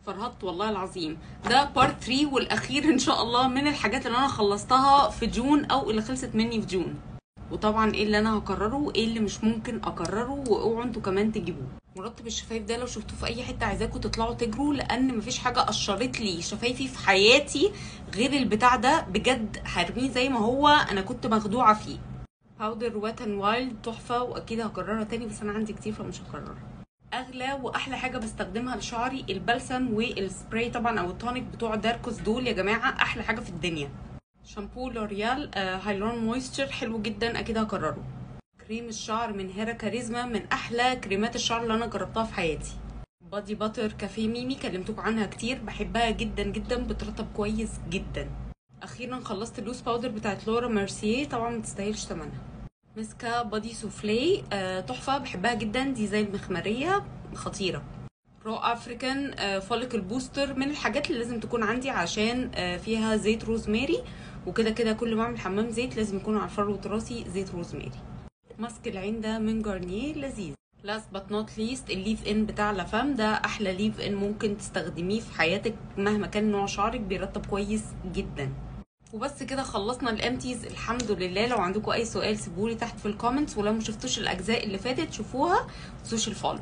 فرهطت والله العظيم. ده بارت 3 والاخير ان شاء الله من الحاجات اللي انا خلصتها في جون او اللي خلصت مني في جون. وطبعا ايه اللي انا هكرره وايه اللي مش ممكن اكرره، واوعوا انتوا كمان تجيبوه. مرطب الشفايف ده لو شفتوه في اي حته عايزاكم تطلعوا تجروا، لان مفيش حاجه قشرت لي شفايفي في حياتي غير البتاع ده. بجد هرميه زي ما هو، انا كنت مخدوعه فيه. باودر وات اند وايلد تحفه، واكيد هكررها تاني بس انا عندي كتير فمش هكررها. اغلى واحلى حاجه بستخدمها لشعري البلسم والسبراي طبعا او التونيك بتوع داركوس دول يا جماعه احلى حاجه في الدنيا. شامبو لوريال هايلورون مويستشر حلو جدا اكيد هكرره. كريم الشعر من هيرا كاريزما من احلى كريمات الشعر اللي انا جربتها في حياتي. بادي باتر كافيه ميمي كلمتكم عنها كتير، بحبها جدا جدا، بترطب كويس جدا. اخيرا خلصت اللوز باودر بتاعت لورا ميرسيه، طبعا متستاهلش ثمنها. مسكه بادي سوفلي تحفه، بحبها جدا، دي زي المخمريه خطيره. رو افريكان فوليكل بوستر من الحاجات اللي لازم تكون عندي عشان فيها زيت روزماري، وكده كده كل ما اعمل حمام زيت لازم يكون على فروه راسي زيت روزماري. ماسك العين ده من جارنيه لذيذ. last but not least الليف ان بتاع لافام، ده احلى ليف ان ممكن تستخدميه في حياتك مهما كان نوع شعرك، بيرطب كويس جدا. وبس كده خلصنا الامتيز الحمد لله. لو عندكم اي سؤال سيبولي تحت في الكومنتس، ولو ما شفتوش الاجزاء اللي فاتت شوفوها، متنسوش الفولو.